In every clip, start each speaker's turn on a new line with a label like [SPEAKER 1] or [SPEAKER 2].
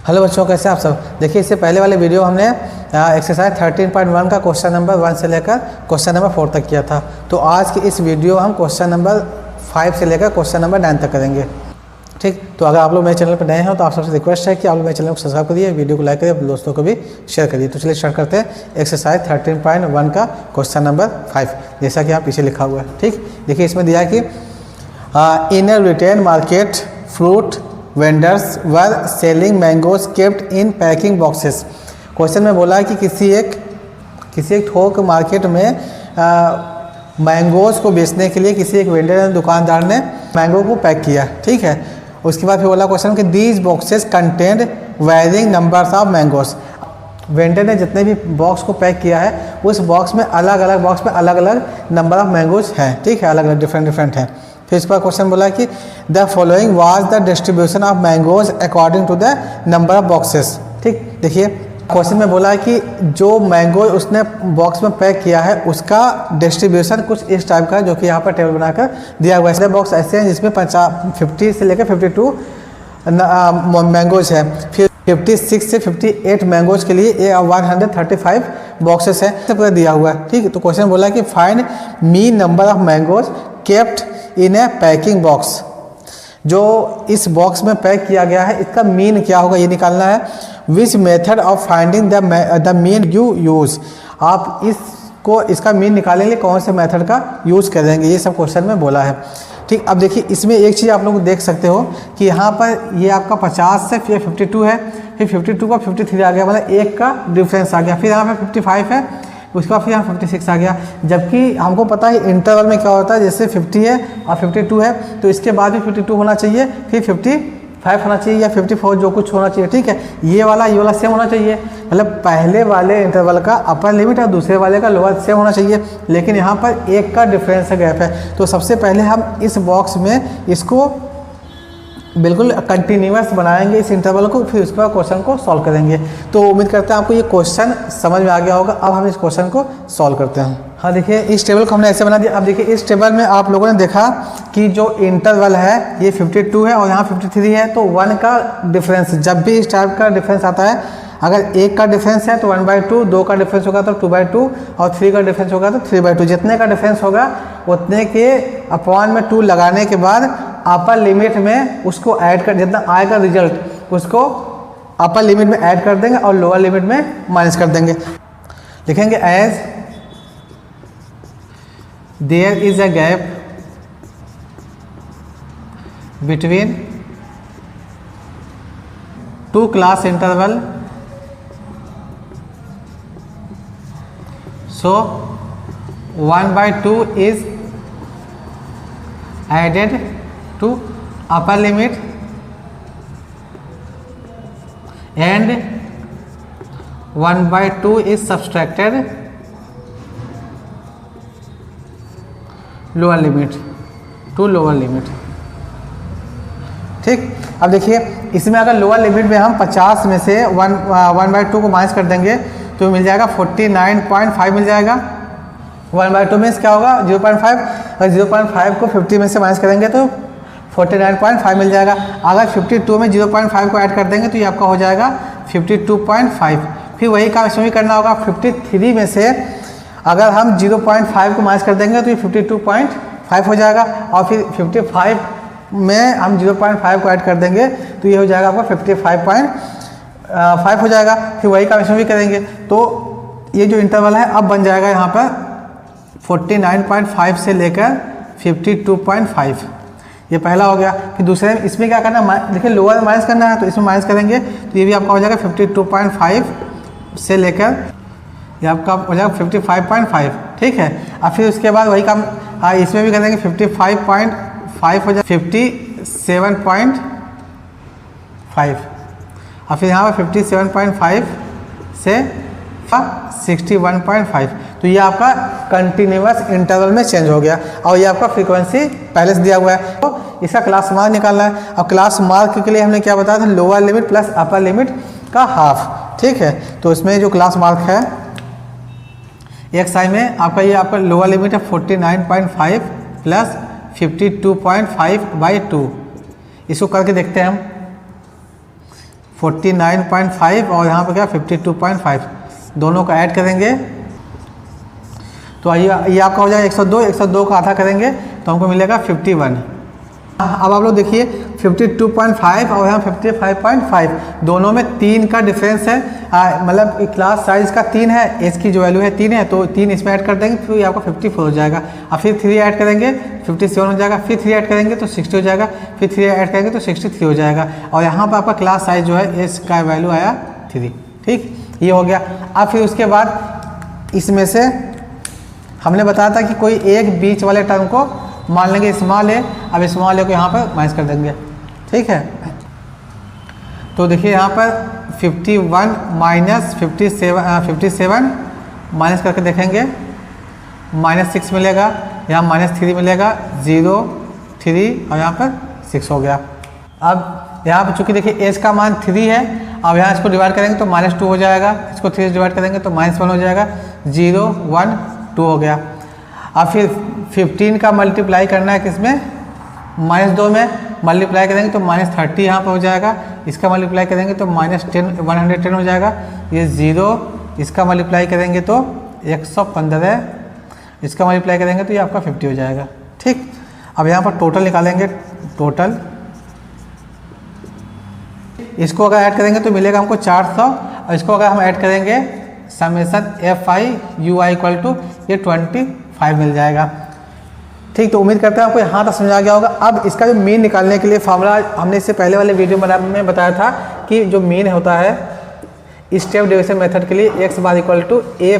[SPEAKER 1] Hello बच्चों, कैसे आप सब। देखिए, इससे पहले वाले वीडियो हमने एक्सरसाइज 13.1 का क्वेश्चन नंबर 1 से लेकर क्वेश्चन नंबर 4 तक किया था। तो आज की इस वीडियो हम क्वेश्चन नंबर 5 से लेकर क्वेश्चन नंबर 9 तक करेंगे। ठीक, तो अगर आप लोग मेरे चैनल पर नए हैं तो आप सबसे रिक्वेस्ट है कि आप लोग मेरे चैनल को सब्सक्राइब करिए, वीडियो को लाइक करिए, अपने दोस्तों को भी शेयर करिए। तो चलिए स्टार्ट करते हैं एक्सरसाइज 13.1 का क्वेश्चन नंबर 5, जैसा कि आप पीछे लिखा हुआ है। ठीक, देखिए इसमें दिया है कि in a retail market fruit vendors were selling mangoes kept in packing boxes. Question में बोला है कि किसी एक थोक मार्केट में मैंगोज को बेचने के लिए किसी एक वेंडर ने, दुकानदार ने मैंगो को पैक किया। ठीक है, उसके बाद फिर बोला क्वेश्चन कि these boxes content varying numbers of mangoes. Vendor ने जितने भी बॉक्स को पैक किया है उस बॉक्स में अलग अलग नंबर ऑफ मैंगोज हैं। ठीक है, अलग अलग डिफरेंट हैं। फिर इस पर क्वेश्चन बोला कि the following was the distribution of mangoes according to the number of boxes. ठीक, देखिए क्वेश्चन में बोला है कि जो मैंगो उसने बॉक्स में पैक किया है उसका डिस्ट्रीब्यूशन कुछ इस टाइप का है, जो कि यहाँ पर टेबल बनाकर दिया हुआ है। बॉक्स ऐसे हैं जिसमें 50 से लेकर 52 मैंगोज है। फिर 56 से 58 मैंगोज के लिए 135 बॉक्सेस हैं, सब दिया हुआ है। ठीक है, तो क्वेश्चन बोला है कि find mean number of mangoes kept in A packing box. जो इस बॉक्स में पैक किया गया है इसका मीन क्या होगा ये निकालना है। Which method of finding the mean you use. आप इसका मीन निकालने के लिए कौन से मेथड का यूज़ करेंगे, ये सब क्वेश्चन में बोला है। ठीक, अब देखिए इसमें एक चीज़ आप लोग देख सकते हो कि यहाँ पर ये आपका 50 से फिर 52 है, फिर 52 का 53 आ गया, मतलब एक का डिफरेंस आ गया। फिर यहाँ पर 55 है, उसके बाद फिर यहाँ 56 आ गया। जबकि हमको पता है इंटरवल में क्या होता है, जैसे 50 है और 52 है तो इसके बाद भी 52 होना चाहिए, फिर 55 होना चाहिए या 54 जो कुछ होना चाहिए। ठीक है, ये वाला सेम होना चाहिए, मतलब पहले वाले इंटरवल का अपर लिमिट और दूसरे वाले का लोअर सेम होना चाहिए। लेकिन यहाँ पर एक का डिफरेंस है, गैप है। तो सबसे पहले हम इस बॉक्स में इसको बिल्कुल कंटिन्यूअस बनाएंगे इस इंटरवल को, फिर उसके बाद क्वेश्चन को सॉल्व करेंगे। तो उम्मीद करते हैं आपको ये क्वेश्चन समझ में आ गया होगा। अब हम इस क्वेश्चन को सॉल्व करते हैं। हाँ, देखिए इस टेबल को हमने ऐसे बना दिया। अब देखिए इस टेबल में आप लोगों ने देखा कि जो इंटरवल है ये 52 है और यहाँ 53 है। तो 1 का डिफरेंस, जब भी इस टाइप का डिफरेंस आता है, अगर 1 का डिफरेंस है तो 1/2, 2 का डिफरेंस होगा तो 2/2 और 3 का डिफरेंस होगा तो 3/2। जितने का डिफरेंस होगा उतने के अपॉन में 2 लगाने के बाद अपर लिमिट में उसको ऐड कर, जितना आएगा रिजल्ट उसको अपर लिमिट में ऐड कर देंगे और लोअर लिमिट में माइनस कर देंगे। लिखेंगे as there is a gap between 2 class interval, so 1/2 is added to upper limit and 1/2 is subtracted lower limit to lower limit। ठीक, अब देखिए इसमें अगर लोअर लिमिट में हम 50 में से 1/2 को माइनस कर देंगे तो मिल जाएगा 49.5 मिल जाएगा। 1/2 में क्या होगा 0.5, और 0.5 को 50 में से माइनस करेंगे तो 49.5 मिल जाएगा। अगर 52 में 0.5 को ऐड कर देंगे तो ये आपका हो जाएगा 52.5। फिर वही काम इसमें भी करना होगा। 53 में से अगर हम 0.5 को माइनस कर देंगे तो ये 52.5 हो जाएगा, और फिर 55 में हम 0.5 को ऐड कर देंगे तो ये हो जाएगा आपका 55.5 हो जाएगा। फिर वही काम इसमें भी करेंगे तो ये जो इंटरवल है अब बन जाएगा यहाँ पर 49.5 से लेकर 52.5। ये पहला हो गया। फिर दूसरे में इसमें क्या करना, देखिए लोअर में माइनस करना है तो इसमें माइनस करेंगे तो ये भी आपका हो जाएगा 52.5 से लेकर ये आपका हो जाएगा 55.5। ठीक है, और फिर उसके बाद वही काम इसमें भी करेंगे 55.5 हो जाएगा 57.5, और फिर यहाँ पर 57.5 से 61.5। तो ये आपका कंटिन्यूअस इंटरवल में चेंज हो गया और ये आपका फ्रीक्वेंसी पहले से दिया हुआ है। तो इसका क्लास मार्क निकालना है। अब क्लास मार्क के लिए हमने क्या बताया था, lower limit plus upper limit का हाफ। ठीक है, तो इसमें जो क्लास मार्क है एक साइड में आपका ये आपका लोअर लिमिट है 49.5 प्लस 52.5/2। इसको करके देखते हैं हम। 49.5 और यहाँ पर क्या 52.5, दोनों का ऐड करेंगे तो ये आपका हो जाएगा 102, 102 का आधा करेंगे तो हमको मिलेगा 51। अब आप लोग देखिए 52.5 और यहाँ 55.5, दोनों में 3 का डिफरेंस है, मतलब क्लास साइज का 3 है, एज की जो वैल्यू है 3 है, तो 3 इसमें ऐड कर देंगे तो ये आपका 54 हो जाएगा। अब फिर 3 ऐड करेंगे 57 हो जाएगा, फिर 3 ऐड करेंगे तो 60 हो जाएगा, फिर 3 ऐड करेंगे तो 63 हो जाएगा, और यहाँ पर आपका क्लास साइज जो है एज का वैल्यू आया 3। ठीक, ये हो गया। अब फिर उसके बाद इसमें से हमने बताया था कि कोई एक बीच वाले टर्म को मान लेंगे स्मॉल ए, अब स्मॉल ए को यहाँ पर माइनस कर देंगे। ठीक है, तो देखिए यहाँ पर 51 माइनस 57 माइनस करके देखेंगे, -6 मिलेगा, यहाँ -3 मिलेगा, 0 3 और यहाँ पर 6 हो गया। अब यहाँ पर चूँकि देखिए एज का मान 3 है, अब यहाँ इसको डिवाइड करेंगे तो -2 हो जाएगा, इसको 3 से डिवाइड करेंगे तो -1 हो जाएगा, 0 1 2 हो गया। अब फिर 15 का मल्टीप्लाई करना है किसमें, -2 में मल्टीप्लाई करेंगे तो -30 यहाँ पर हो जाएगा, इसका मल्टीप्लाई करेंगे तो -10 110 हो जाएगा, ये 0, इसका मल्टीप्लाई करेंगे तो 115, इसका मल्टीप्लाई करेंगे तो ये आपका 50 हो जाएगा। ठीक, अब यहाँ पर टोटल निकालेंगे, टोटल इसको अगर ऐड करेंगे तो मिलेगा हमको 400, और इसको अगर हम ऐड करेंगे समेशन FI/UI इक्वल टू ये 25 मिल जाएगा। ठीक, तो उम्मीद करते हैं आपको यहाँ तक समझ आ गया होगा। अब इसका जो मीन निकालने के लिए फार्मूला हमने इससे पहले वाले वीडियो में बताया था कि जो मीन होता है स्टेप डिवीजन मेथड के लिए x bar equal to a।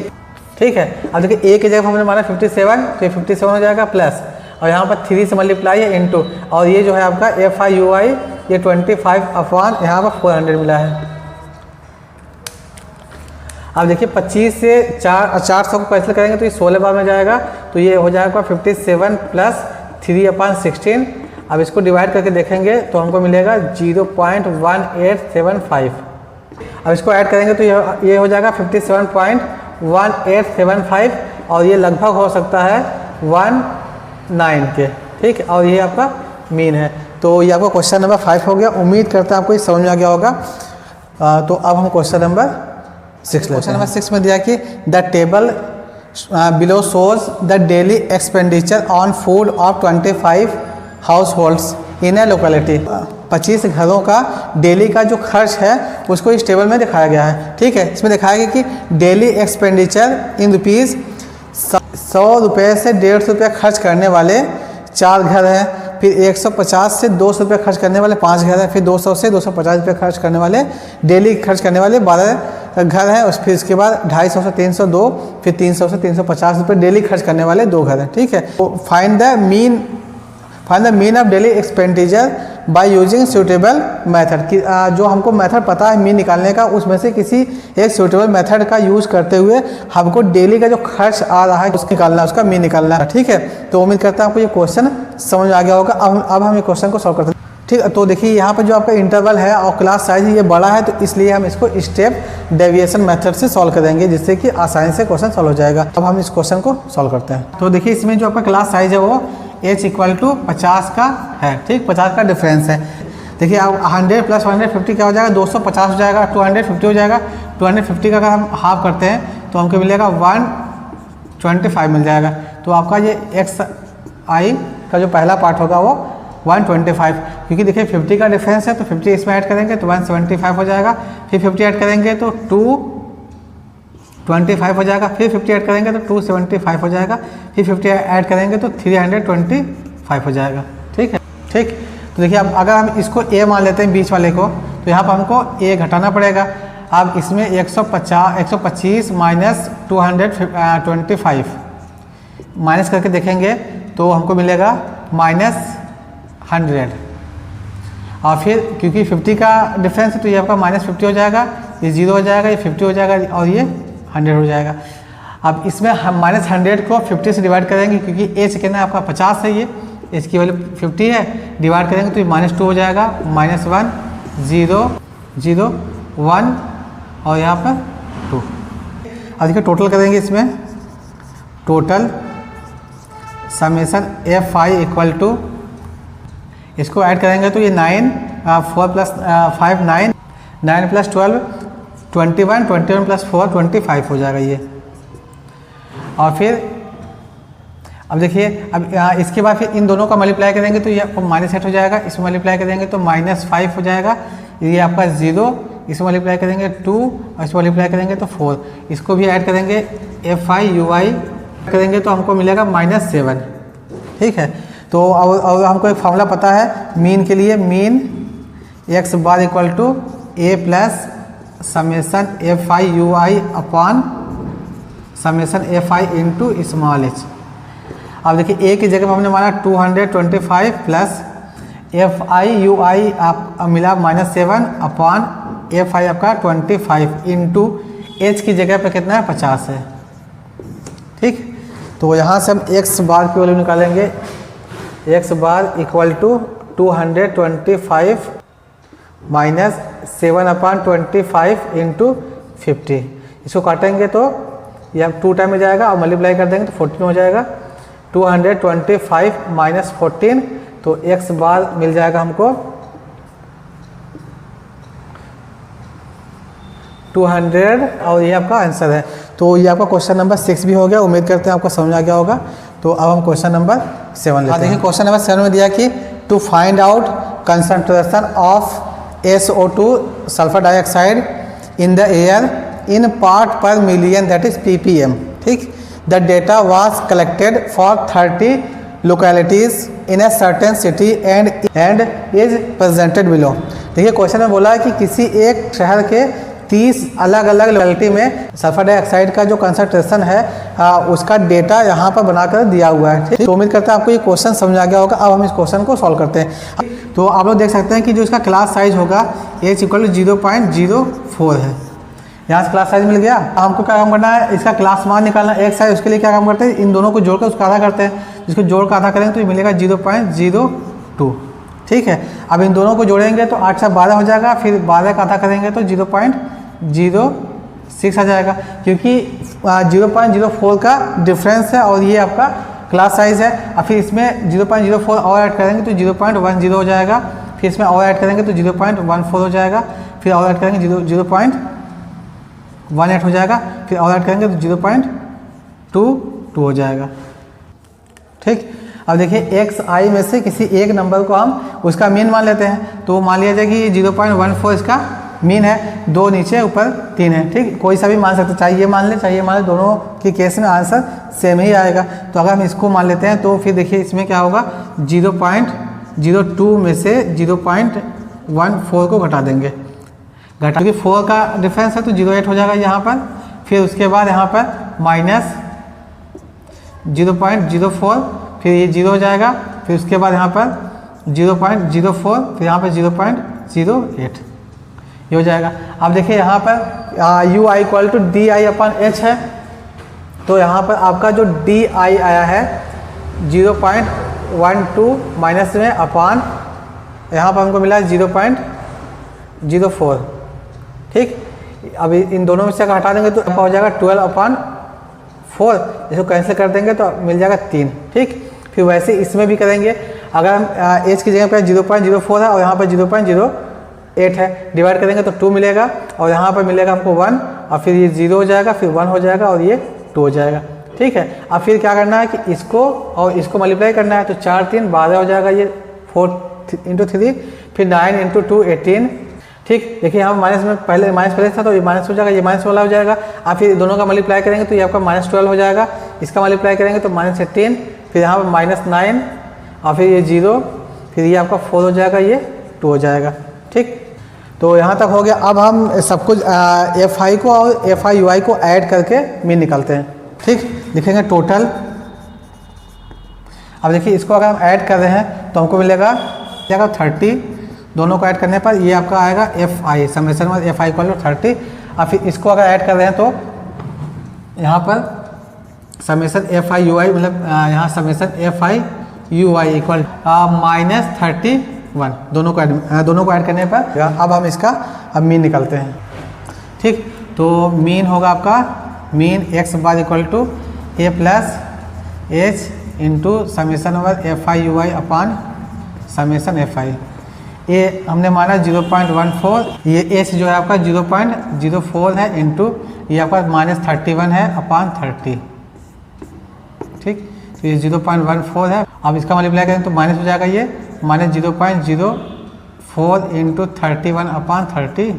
[SPEAKER 1] ठीक है, अब देखिए a की जगह हमने माना 57, तो ये 57 हो जाएगा प्लस, और यहाँ पर 3 से मल्टीप्लाई है इनटू, और ये जो है आपका FI/UI ये 25 अपॉन यहाँ पर 400 मिला है। अब देखिए 25 से 400 को कैंसिल करेंगे तो ये 16 बार में जाएगा, तो ये हो जाएगा 57 प्लस 3/16। अब इसको डिवाइड करके देखेंगे तो हमको मिलेगा 0.1875। अब इसको ऐड करेंगे तो ये हो जाएगा 57.1875, और ये लगभग हो सकता है 19 के। ठीक, और ये आपका मीन है। तो ये आपका क्वेश्चन नंबर 5 हो गया। उम्मीद करता है आपको ये समझ में आ गया होगा। तो अब हम क्वेश्चन नंबर 6 क्वेश्चन नंबर 6 में दिया कि the table below shows the daily expenditure on food of 25 house holds in A locality. 25 घरों का डेली का जो खर्च है उसको इस टेबल में दिखाया गया है। ठीक है, इसमें दिखाया गया कि डेली एक्सपेंडिचर इन रुपीज़ 100 रुपये से 150 रुपये खर्च करने वाले 4 घर हैं, फिर 150 से 200 रुपये खर्च करने वाले 5 घर हैं, फिर 200 से 250 रुपये खर्च करने वाले डेली खर्च करने वाले 12 घर हैं, फिर इसके बाद 250 से 302, फिर 300 से 350 रुपये डेली खर्च करने वाले 2 घर हैं। ठीक है, तो find the mean of daily expenditure by using suitable method की जो हमको मेथड पता है मीन निकालने का, उसमें से किसी एक सूटेबल मेथड का यूज़ करते हुए हमको डेली का जो खर्च आ रहा है उसको निकालना है, उसका मीन निकालना है। ठीक है, तो उम्मीद करता हूँ आपको ये क्वेश्चन समझ आ गया होगा। अब हम ये क्वेश्चन को सॉल्व करते हैं। ठीक है, तो देखिए यहाँ पर जो आपका इंटरवल है और क्लास साइज ये बड़ा है, तो इसलिए हम इसको स्टेप डेविएशन मेथड से सॉल्व करेंगे, जिससे कि आसानी से क्वेश्चन सॉल्व हो जाएगा। अब हम इस क्वेश्चन को सॉल्व करते हैं। तो देखिए इसमें जो आपका क्लास साइज है वो h इक्वल टू 50 का है। ठीक, 50 का डिफरेंस है। देखिए अब 100 प्लस 150 क्या हो जाएगा, 250 हो जाएगा, 250 हो जाएगा। 250 का अगर हम हाफ करते हैं तो हमको मिलेगा 125 मिल जाएगा। तो आपका ये xi का जो पहला पार्ट होगा वो 125, क्योंकि देखिए 50 का डिफरेंस है तो 50 इसमें ऐड करेंगे तो 175 हो जाएगा, फिर 50 ऐड करेंगे तो 225 हो जाएगा, फिर 50 ऐड करेंगे तो 275 हो जाएगा, फिर 50 ऐड करेंगे तो 325 हो जाएगा। ठीक है, ठीक। तो देखिए अब अगर हम इसको a मान लेते हैं बीच वाले को, तो यहाँ पर हमको a घटाना पड़ेगा। अब इसमें 125 माइनस 225 माइनस करके देखेंगे तो हमको मिलेगा -100, और फिर क्योंकि 50 का डिफरेंस है तो ये आपका -50 हो जाएगा, ये 0 हो जाएगा, ये 50 हो जाएगा और ये 100 हो जाएगा। अब इसमें हम -100 को 50 से डिवाइड करेंगे, क्योंकि एच कितना है आपका 50 है, ये एच की वैल्यू 50 है, डिवाइड करेंगे तो ये -2 हो जाएगा, -1 0 0 1 और यहाँ पर 2। अब देखिए टोटल करेंगे, इसमें total summation FI equal to, इसको ऐड करेंगे तो ये 9 4 + 5 9 9 + 12 21, 21 + 4 25 हो जाएगा ये। और फिर अब देखिए, अब इसके बाद फिर इन दोनों का मल्टीप्लाई करेंगे तो ये आपको -8 हो जाएगा, इसमें मल्टीप्लाई करेंगे तो -5 हो जाएगा, ये आपका 0, इसमें मल्टीप्लाई करेंगे 2 और इसमें मल्टीप्लाई करेंगे तो 4, इसको भी ऐड करेंगे FI/UI करेंगे तो हमको मिलेगा -7। ठीक है, तो और हमको एक फॉर्मूला पता है मीन के लिए, mean x bar equal to a plus summation FI/UI upon summation FI into small h। अब देखिए a की जगह पर हमने माना 225 प्लस FI/UI आप मिला -7 अपॉन FI आपका 25 इंटू h की जगह पर कितना है 50 है। ठीक, तो यहाँ से हम x बार की वैल्यू निकालेंगे, x bar equal to 225 minus 7 upon 25 into 50। इसको काटेंगे तो ये 2 टाइम में जाएगा और मल्टीप्लाई कर देंगे तो 14 हो जाएगा। 225 माइनस 14 तो x बार मिल जाएगा हमको 200 और ये आपका आंसर है। तो ये आपका क्वेश्चन नंबर 6 भी हो गया। उम्मीद करते हैं आपको समझ आ गया होगा। तो अब हम क्वेश्चन नंबर 7 लेते हैं। देखिए क्वेश्चन नंबर 7 में दिया कि to find out concentration of SO2 sulphur dioxide in the air in part per million that is ppm। ठीक, the data was collected for 30 localities in a certain city and is presented below. देखिए question में बोला है कि किसी एक शहर के 30 अलग अलग लोकेलिटी में सल्फर डाइऑक्साइड का जो कंसंट्रेशन है उसका डेटा यहाँ पर बनाकर दिया हुआ है। ठीक, तो उम्मीद करते हैं आपको ये क्वेश्चन समझ आ गया होगा। अब हम इस क्वेश्चन को सॉल्व करते हैं। तो आप लोग देख सकते हैं कि जो इसका क्लास साइज होगा h = 0.04 है। यहाँ से क्लास साइज मिल गया। हमको क्या काम करना है, इसका क्लास मान निकालना x है। उसके लिए क्या काम करते हैं, इन दोनों को जोड़कर उसका आधा करते हैं। जिसको जोड़ कर आधा करेंगे तो ये मिलेगा 0.02। ठीक है, अब इन दोनों को जोड़ेंगे तो 8 से 12 हो जाएगा, फिर 12 का आधा करेंगे तो 0.06 आ जाएगा, क्योंकि 0.04 का डिफरेंस है और ये आपका क्लास साइज है। और फिर इसमें 0.04 और ऐड करेंगे तो 0.10 हो जाएगा, फिर इसमें और ऐड करेंगे तो 0.14 हो जाएगा, फिर और ऐड करेंगे 0.18 हो जाएगा, फिर और ऐड करेंगे तो 0.22 हो जाएगा। ठीक, अब देखिए xi में से किसी एक नंबर को हम उसका मीन मान लेते हैं। तो मान लिया जाए कि 0.14 इसका मीन है, 2 नीचे ऊपर 3 है। ठीक, कोई सा भी मान सकते, चाहे ये मान ले चाहे ये मान ले, दोनों के केस में आंसर सेम ही आएगा। तो अगर हम इसको मान लेते हैं तो फिर देखिए इसमें क्या होगा, 0.02 में से 0.14 को घटा देंगे, क्योंकि 4 का डिफरेंस है तो 0.8 हो जाएगा यहाँ पर। फिर उसके बाद यहाँ पर माइनस 0.04, फिर ये 0 हो जाएगा, फिर उसके बाद यहाँ पर 0.04, फिर यहाँ पर 0.08 ये हो जाएगा। अब देखिए यहाँ पर UI = DI/H है। तो यहाँ पर आपका जो DI आया है 0.12 माइनस में अपॉन यहाँ पर हमको मिला है 0.04। ठीक, अब इन दोनों में से अगर हटा देंगे तो हो जाएगा 12/4। इसको कैंसिल कर देंगे तो मिल जाएगा 3। ठीक, फिर वैसे इसमें भी करेंगे। अगर हम एच की जगह पर 0.04 है और यहाँ पर 0.08 है, डिवाइड करेंगे तो 2 मिलेगा और यहाँ पर मिलेगा हमको 1 और फिर ये 0 हो जाएगा, फिर 1 हो जाएगा और ये 2 हो जाएगा। ठीक है, अब फिर क्या करना है कि इसको और इसको मल्टीप्लाई करना है। तो 4 3 12 हो जाएगा, ये 4 × 3, फिर 9 × 2 18। ठीक, देखिए यहाँ माइनस में पहले था तो ये माइनस हो जाएगा, ये माइनस वाला हो जाएगा। आप फिर दोनों का मल्टीप्लाई करेंगे तो ये आपका -12 हो जाएगा। इसका मल्टीप्लाई करेंगे तो -18, फिर यहाँ पर -9 और फिर ये 0, फिर ये आपका 4 हो जाएगा, ये 2 हो जाएगा। ठीक, तो यहाँ तक हो गया। अब हम सब कुछ FI को और FI/UI को ऐड करके मीन निकालते हैं। ठीक, लिखेंगे टोटल। अब देखिए इसको अगर हम ऐड कर रहे हैं तो हमको मिलेगा 30। दोनों को ऐड करने पर ये आपका आएगा FI, समेशन में FI = 30। और फिर इसको अगर ऐड कर रहे हैं तो यहाँ पर समेशन FI/UI मतलब यहाँ समेशन FI/UI = -31। दोनों को ऐड करने पर अब हम इसका मीन निकालते हैं। ठीक, तो मीन होगा आपका mean x bar equal to a plus h into summation over FI/UI upon summation FI। A हमने माना 0.14, ये ए से जो है आपका 0.04 है इंटू ये आपका -31 है अपान 30, ठीक। तो ये 0.14 है। अब इसका मल्टीप्लाई करें तो माइनस हो जाएगा, ये -0.04 इंटू 31 अपान 30।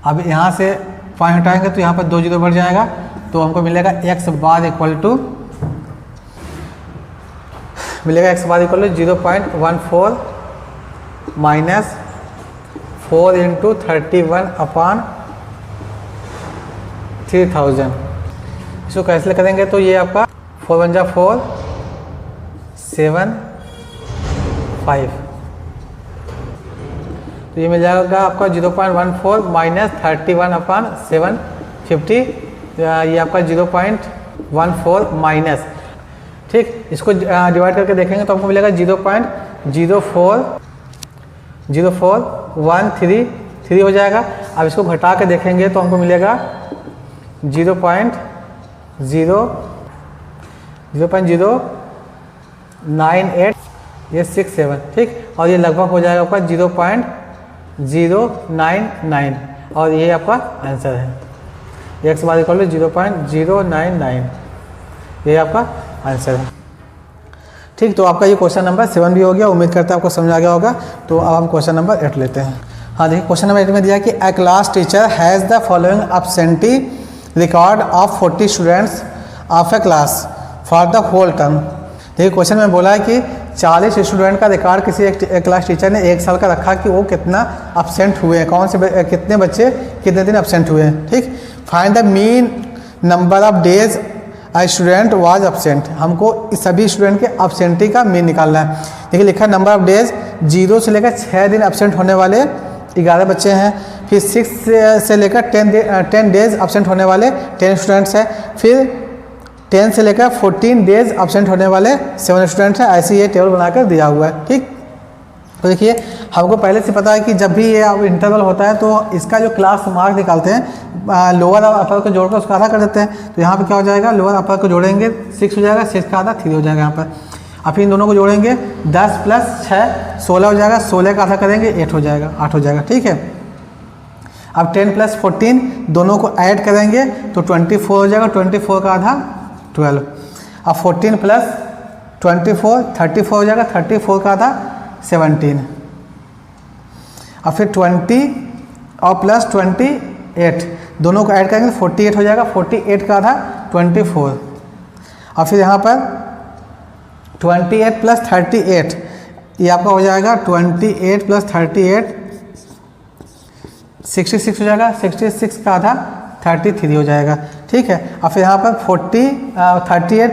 [SPEAKER 1] अब यहाँ से पॉइंट हटाएंगे तो यहाँ पर 2 जीरो बढ़ जाएगा, तो हमको मिलेगा x bar equal to 0.14 minus 4 into 31 upon 3000। इसको कैंसिल करेंगे तो ये आपका 4 1 जा 4 7 5, तो ये मिल जाएगा आपका 0.14 माइनस 31 अपान 750, ये आपका 0.14 माइनस, ठीक। इसको डिवाइड करके देखेंगे तो आपको मिलेगा 0.04133 हो जाएगा। अब इसको घटा के देखेंगे तो हमको मिलेगा 0.098 ठीक। और ये लगभग हो जाएगा आपका 0.099 और ये आपका आंसर है। x बार इक्वल टू 0.099, ये आपका आंसर है, ठीक। तो आपका ये क्वेश्चन नंबर 7 भी हो गया। उम्मीद करता है आपको समझ आ गया होगा। तो अब हम क्वेश्चन नंबर 8 लेते हैं। हाँ देखिए, क्वेश्चन नंबर 8 में दिया कि a class teacher has the following absentee record of 40 students of a class for the whole term. देखिए क्वेश्चन में बोला है कि 40 स्टूडेंट का रिकॉर्ड किसी एक क्लास टीचर ने 1 साल का रखा कि वो कितना एब्सेंट हुए हैं, कौन से कितने बच्चे कितने दिन एब्सेंट हुए हैं, ठीक। Find the mean number of days a student was absent. हमको इस सभी स्टूडेंट के एब्सेंटी का मीन निकालना है। देखिए लिखा नंबर ऑफ डेज 0 से लेकर 6 दिन एब्सेंट होने वाले 11 बच्चे हैं। फिर 6 से लेकर 10 डेज एब्सेंट होने वाले 10 स्टूडेंट्स हैं। फिर 10 से लेकर 14 डेज एब्सेंट होने वाले 7 स्टूडेंट्स हैं। ऐसे ये टेबल बनाकर दिया हुआ है, ठीक। तो देखिए हमको पहले से पता है कि जब भी ये अब इंटरवल होता है तो इसका जो क्लास मार्क निकालते हैं, लोअर और अपर को जोड़कर उसका आधा कर देते हैं। तो यहाँ पे क्या हो जाएगा, लोअर अपर को जोड़ेंगे 6 हो जाएगा, 6 का आधा 3 हो जाएगा यहाँ पर। अब इन दोनों को जोड़ेंगे 10 + 6 16 हो जाएगा, 16 का आधा करेंगे 8 हो जाएगा, 8 हो जाएगा, ठीक है। अब 10 + 14 दोनों को ऐड करेंगे तो 24 हो जाएगा, 24 का आधा 12। अब 14 + 24 34 हो जाएगा, 34 का आधा 17। अब फिर 20 और + 28 दोनों को ऐड करेंगे तो 48 हो जाएगा, 48 का आधा 24। और फिर यहाँ पर 28 + 38 ये आपका हो जाएगा 28 + 38 66 हो जाएगा, 66 का आधा 33 हो जाएगा, ठीक है। और फिर यहाँ पर 38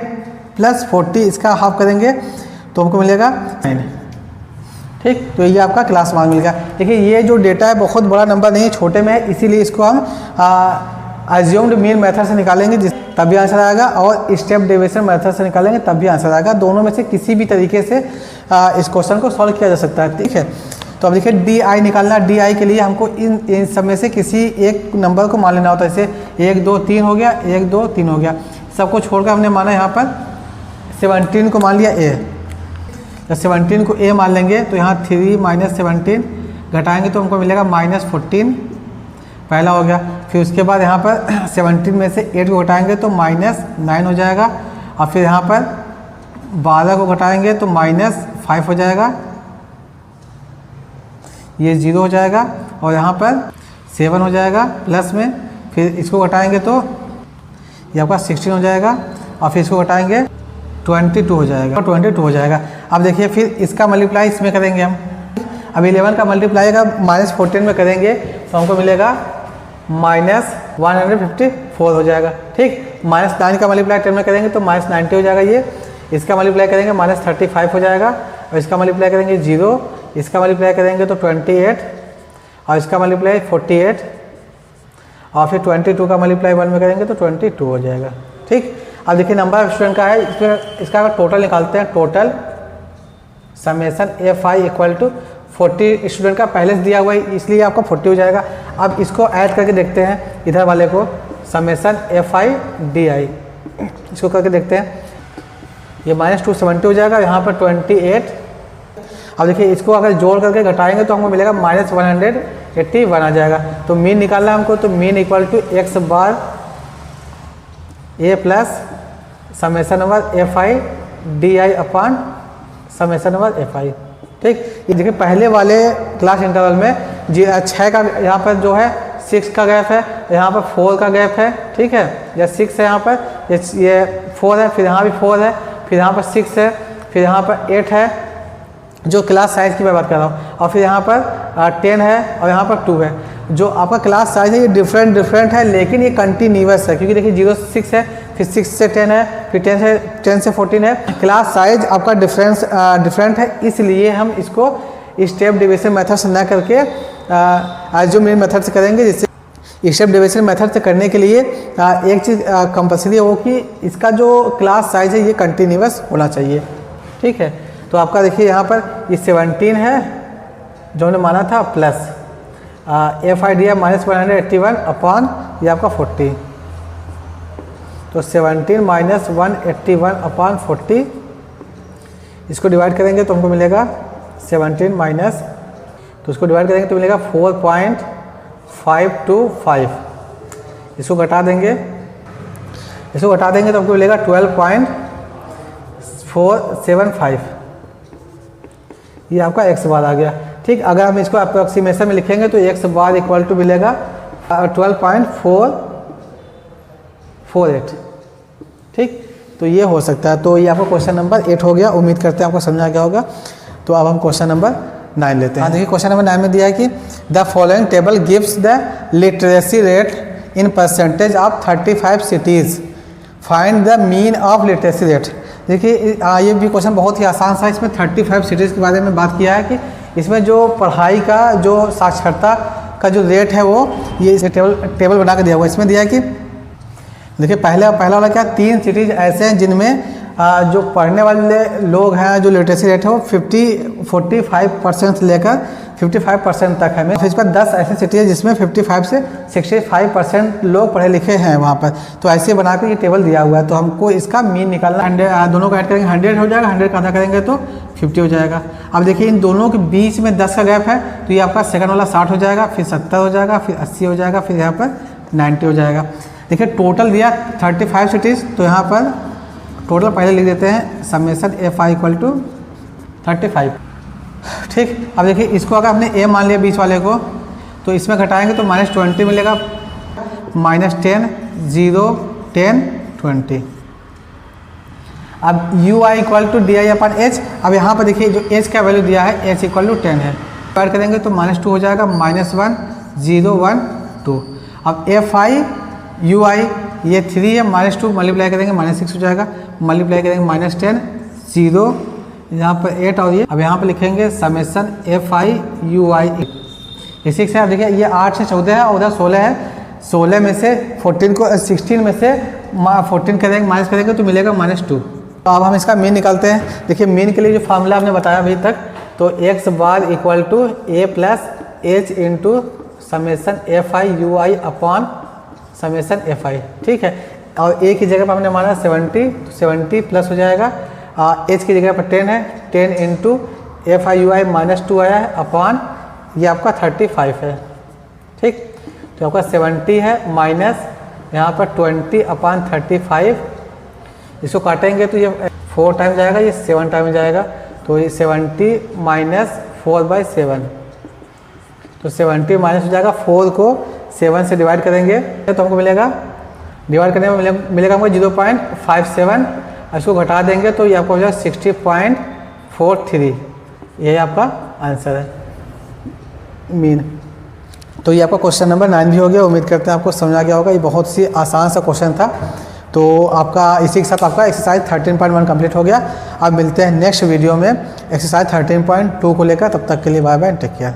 [SPEAKER 1] + 40 इसका हाफ करेंगे तो हमको मिलेगा 9, ठीक। तो ये आपका क्लास मार्क मिल गया। देखिए ये जो डेटा है बहुत बड़ा नंबर नहीं है, छोटे में है, इसीलिए इसको हम अज्यूम्ड मीन मेथड से निकालेंगे तब भी आंसर आएगा, और स्टेप डेविएशन मेथड से निकालेंगे तब भी आंसर आएगा। दोनों में से किसी भी तरीके से इस क्वेश्चन को सॉल्व किया जा सकता है, ठीक है। तो अब देखिए DI निकालना, DI के लिए हमको इन सब में से किसी एक नंबर को मान लेना होता है। जैसे 1 2 3 हो गया, 1 2 3 हो गया, सबको छोड़कर हमने माना यहाँ पर 17 को मान लिया A। जब 17 को A मान लेंगे तो यहाँ 3 - 17 घटाएंगे तो हमको मिलेगा -14, पहला हो गया। फिर उसके बाद यहाँ पर 17 में से 8 को घटाएंगे तो -9 हो जाएगा। और फिर यहाँ पर 12 को घटाएंगे तो -5 हो जाएगा, ये 0 हो जाएगा। और यहाँ पर 7 हो जाएगा प्लस में, फिर इसको घटाएंगे तो ये आपका 16 हो जाएगा। और फिर इसको घटाएंगे 22 हो जाएगा, 22 हो जाएगा। अब देखिए फिर इसका मल्टीप्लाई इसमें करेंगे हम। अब 11 का मल्टीप्लाई का -14 में करेंगे तो हमको मिलेगा -154 हो जाएगा, ठीक। -9 का मल्टीप्लाई 10 में करेंगे तो -90 हो जाएगा ये। इसका मल्टीप्लाई करेंगे -35 हो जाएगा। और इसका मल्टीप्लाई करेंगे 0, इसका मल्टीप्लाई करेंगे तो 28, और इसका मल्टीप्लाई 48, और फिर 22 का मल्टीप्लाई 1 में करेंगे तो 22 हो जाएगा, ठीक। अब देखिए नंबर ऑफ स्टूडेंट का है, इसका अगर टोटल निकालते हैं, total summation FI equal to 40 student का पहले से दिया हुआ है इसलिए आपका 40 हो जाएगा। अब इसको ऐड करके देखते हैं इधर वाले को, समेशन FI DI, इसको करके देखते हैं। ये -270 हो जाएगा, यहाँ पर 28। अब देखिए इसको अगर जोड़ करके घटाएंगे तो हमको मिलेगा -181 आ जाएगा। तो मीन निकालना है हमको, तो mean equal to x bar a plus summation number F I D I upon summation number F I. ठीक, ये देखिए पहले वाले क्लास इंटरवल में 6 का यहाँ पर जो है 6 का गैप है, यहाँ पर 4 का गैप है। ठीक है, या 6 है यहाँ पर, ये 4 है, फिर यहाँ भी 4 है, फिर यहाँ पर 6 है, फिर यहाँ पर 8 है, जो क्लास साइज़ की मैं बात कर रहा हूँ, और फिर यहाँ पर 10 है और यहाँ पर 2 है। जो आपका क्लास साइज़ है ये डिफरेंट है, लेकिन ये कंटिन्यूअस है, क्योंकि देखिए 0 से 6 है, फिर 6 से 10 है, फिर 10 से 14 है। क्लास साइज आपका डिफरेंट है, इसलिए हम इसको स्टेप डिवीजन मेथड से ना करके जो मेथड से करेंगे, जिससे स्टेप डिवीजन मेथड से करने के लिए एक चीज़ कंपलसरी हो कि इसका जो क्लास साइज है ये कंटिन्यूअस होना चाहिए। ठीक है, तो आपका देखिए यहाँ पर ये 17 है जो हमने माना था, प्लस एफ आई डी है -181 अपॉन ये आपका 40, तो 17 माइनस 181 अपॉन 40, इसको डिवाइड करेंगे तो हमको मिलेगा 17 माइनस, तो इसको डिवाइड करेंगे तो मिलेगा 4.525। इसको घटा देंगे तो हमको मिलेगा 12.475। ये आपका x बार आ गया। ठीक, अगर हम इसको अप्रोक्सीमेशन में लिखेंगे तो x बार इक्वल टू मिलेगा 12.448। ठीक, तो ये हो सकता है। तो ये आपका क्वेश्चन नंबर 8 हो गया। उम्मीद करते हैं आपको समझ आ गया होगा। तो अब हम क्वेश्चन नंबर 9 लेते हैं। हाँ, देखिए क्वेश्चन नंबर 9 में दिया है कि the following table gives the literacy rate in percentage of 35 cities, find the mean of literacy rate. देखिए ये भी क्वेश्चन बहुत ही आसान सा। इसमें 35 सिटीज़ के बारे में बात किया है कि इसमें जो पढ़ाई का जो साक्षरता का जो रेट है वो ये इसे टेबल बना के दिया हुआ है। इसमें दिया है कि देखिए पहला वाला क्या, 3 सिटीज़ ऐसे हैं जिनमें जो पढ़ने वाले लोग हैं जो लिटरेसी रेट है वो 45% से लेकर 55% तक है। फिर इस पर 10 ऐसी सिटी है जिसमें 55 से 65% लोग पढ़े लिखे हैं वहाँ पर। तो ऐसे बना कर ये टेबल दिया हुआ है। तो हमको इसका मीन निकालना, 100 दोनों को ऐड करेंगे 100 हो जाएगा, 100 का आधा करेंगे तो 50 हो जाएगा। अब देखिए इन दोनों के बीच में 10 का गैप है, तो ये आपका सेकंड वाला 60 हो जाएगा, फिर 70 हो जाएगा, फिर 80 हो जाएगा, फिर यहाँ पर 90 हो जाएगा। देखिए टोटल दिया 35 सिटीज़, तो यहाँ पर टोटल पहले लिख देते हैं summation F I equal to 35। ठीक, अब देखिए इसको अगर आपने ए मान लिया बीच वाले को, तो इसमें घटाएंगे तो -20 मिलेगा, -10 0 10 20। अब U I equal to D I upon H. अब यहाँ पर देखिए जो एच का वैल्यू दिया है एच इक्वल टू 10 है, ऐड करेंगे तो -2 हो जाएगा, -1 0 1 2। अब एफ आई यू आई ये 3 है, -2 मल्टीप्लाई करेंगे -6 हो जाएगा, मल्टीप्लाई करेंगे -10 0 यहाँ पर 8 और ये अब यहाँ पर लिखेंगे समेशन एफ आई यू आई। इसी से आप देखिए ये 8 से 14 है और उधर 16 है, 16 में से 14 को 16 में से 14 करेंगे माइनस करेंगे तो मिलेगा -2। तो अब हम इसका मीन निकालते हैं। देखिए मीन के लिए जो फार्मूला आपने बताया अभी तक, तो x bar equal to a plus H into summation F I U I upon summation F I. ठीक है, और a की जगह पर हमने माना 70, तो 70 प्लस हो जाएगा, h की जगह पर 10 है, 10 इंटू एफ आई यू आई -2 आया है अपॉन ये आपका 35 है। ठीक, तो आपका 70 है माइनस यहाँ पर 20 अपॉन 35, इसको काटेंगे तो ये 4 टाइम जाएगा, ये 7 टाइम जाएगा, तो ये 70 माइनस 4/7, तो 70 माइनस हो जाएगा, 4 को 7 से डिवाइड करेंगे तो हमको मिलेगा, डिवाइड करने में मिलेगा हमको 0.57, इसको घटा देंगे तो ये आपको हो जाएगा 60.43। यही आपका आंसर है मीन। तो ये आपका क्वेश्चन नंबर 9 भी हो गया। उम्मीद करते हैं आपको समझ आ गया होगा। ये बहुत सी आसान सा क्वेश्चन था। तो आपका इसी के साथ आपका एक्सरसाइज 13.1 कंप्लीट हो गया। अब मिलते हैं नेक्स्ट वीडियो में एक्सरसाइज 13.2 को लेकर। तब तक के लिए बाय बाय, टेक केयर।